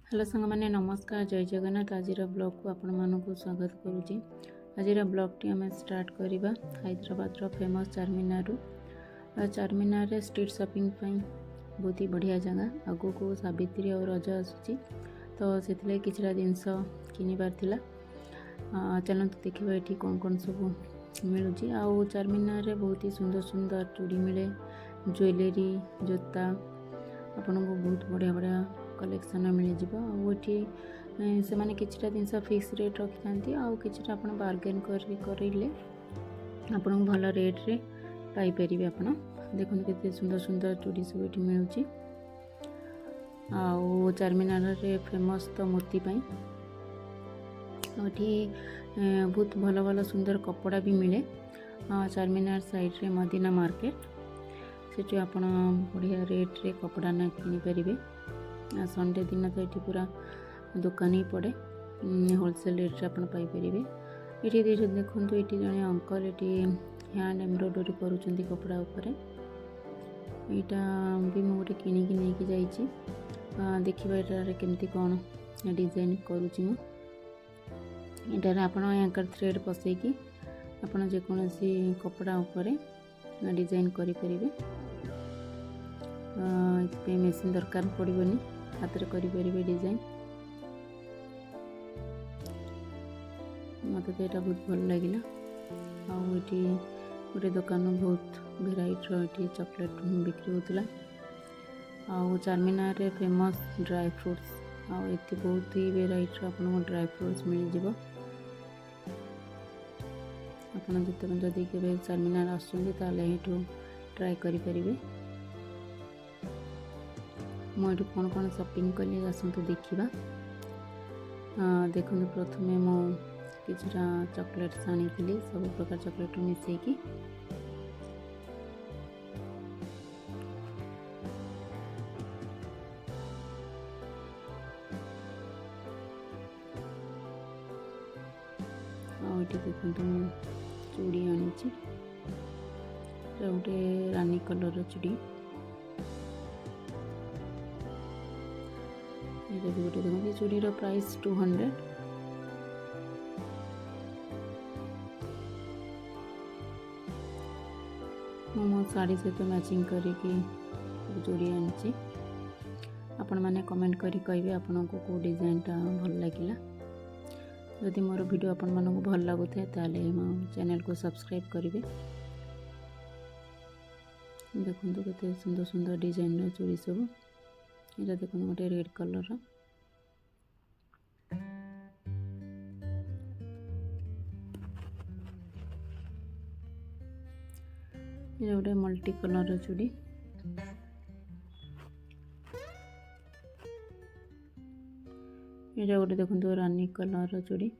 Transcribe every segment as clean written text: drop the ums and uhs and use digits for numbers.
Hello सांग मैंने नमस्कार जय जगन्नाथ। आज ब्लॉग को आपण मानक स्वागत करुच्ची। आज ब्लॉग टी आम स्टार्ट करवा Hyderabad famous Charminar. Charminar street shopping बहुत ही बढ़िया जगह। आगो को सावित्री और रज आसूची तो से किछटा जिनस किनिबार चलते देखा ये कौन कौन सब मिलूँ। आउ चारमीनार बहुत ही सुंदर सुंदर चूड़ी मिले, ज्वेलरी, जोता आपन को बहुत बढ़िया बढ़िया कलेक्शन मिल जाए। से माने किछटा जिनस फिक्स रेट रखी था आउ किछटा आपन बार्गेन करें आपन भल रेट रे पाई परिबे। आपन देखो केते सुंदर सुंदर चूड़ी सब ये मिलूँ। आउ चारमीनार रे फेमस तो मोती पाई बहुत भल भल सुंदर कपड़ा भी मिले। चारमीनार साइड रे मदीना मार्केट से आप बढ़िया रेट रे कपड़ा ना किनी परिबे। संडे दिन तो ये पूरा दुकान ही पड़े, होलसेल रेट रे पाई परिबे। ये देखो ये जड़े अंकल ये हैंड एम्ब्रॉयडरी करुँच कपड़ा उपरे। यहाँ भी मुझे किनिकी नहीं जाइए देखा यार केमती कौन डिजाइन करुँची। यहाँ आप एंकर थ्रेड पसैकी आपड़ जेकोसी कपड़ा उपरे डिजाइन करें। मेसीन दरकार पड़ोनी, हाथ में करें डिजाइन। मत तो यहाँ बहुत भल लगे। आठी गोटे दुकान बहुत भेराइटी चॉकलेट बिक्री होता। चारमीनार रे फेमस ड्राई फ्रूट्स आती बहुत ही भेराइटी आपको ड्राई फ्रूट्स मिल जाए। आपड़ जदि के चारमीनार आसू ट्राए करें। मुझे कौन कौन शॉपिंग कली आसतु देखा। देखो प्रथम मुझे चॉकलेट्स आनी सब प्रकार चॉकलेट मिसेकी। ये देखो चूड़ी आनी गोटे रानी कलर चूड़ी। ये गोटे देखो चूड़ी प्राइस 200। मो साड़ी सहित मैचिंग करके चूड़ी आनी। आपण मैंने कमेंट करी कहिबे आपन को को डिजाइन टा भल लगिला। यदि मोर वीडियो आपण मानक भल लगुता ताले मो चैनल को सब्सक्राइब करेंगे। देखो केते सुंदर सुंदर डिजाइन चूड़ी सब। ये देखो गोटे रेड कलर ये गोटे मल्टी कलर चूड़ी। ये गोटे देखो रानी कलर चूड़ी।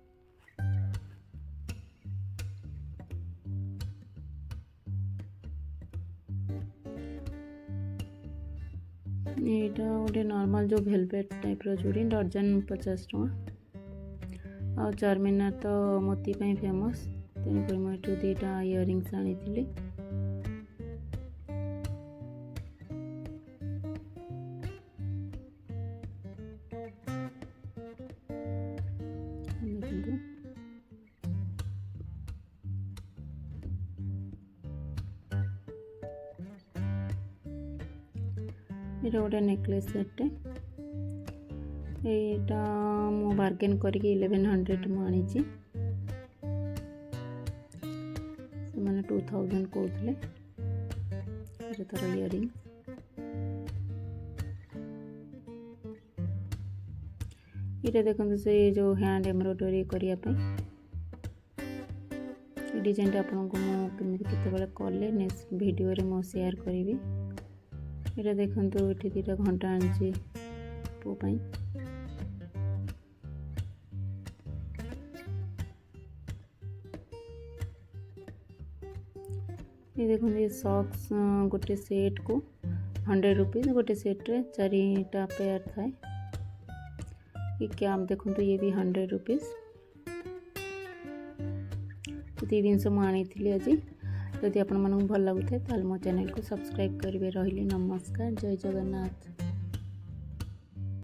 यहाँ गोटे नॉर्मल जो वेलवेट टाइप रो चूड़ी डर्जन 50 टଙ୍କା। आ चारमीनार तो मोती पाई फेमस तेणुक मुझे दुईटा इयरिंग्स आनी। ये गोटे नेकलेस सेट यहाँ मु बार्गेन करके 1100 आनी। से 2000 कहते तार इयरिंग। ये देखो से जो हैंड एम्ब्रॉयडरी करने डिजाइन आपको केतबेले कले नेक्स्ट वीडियो रे मो शेयर करी। ये देखो ये दुईटा घंटा आनी पुओ। ये देखो ये सॉक्स गोटे सेट को 100 रुपीज। गोटे सेट रे 4टा पेयर थाए। ये कैप देखो ये भी 100 रुपीज। ये जिनस मुझे आज जदि आपण मानक भल लगुता है मो चैनल को सब्सक्राइब करेंगे। रही नमस्कार जय जगन्नाथ।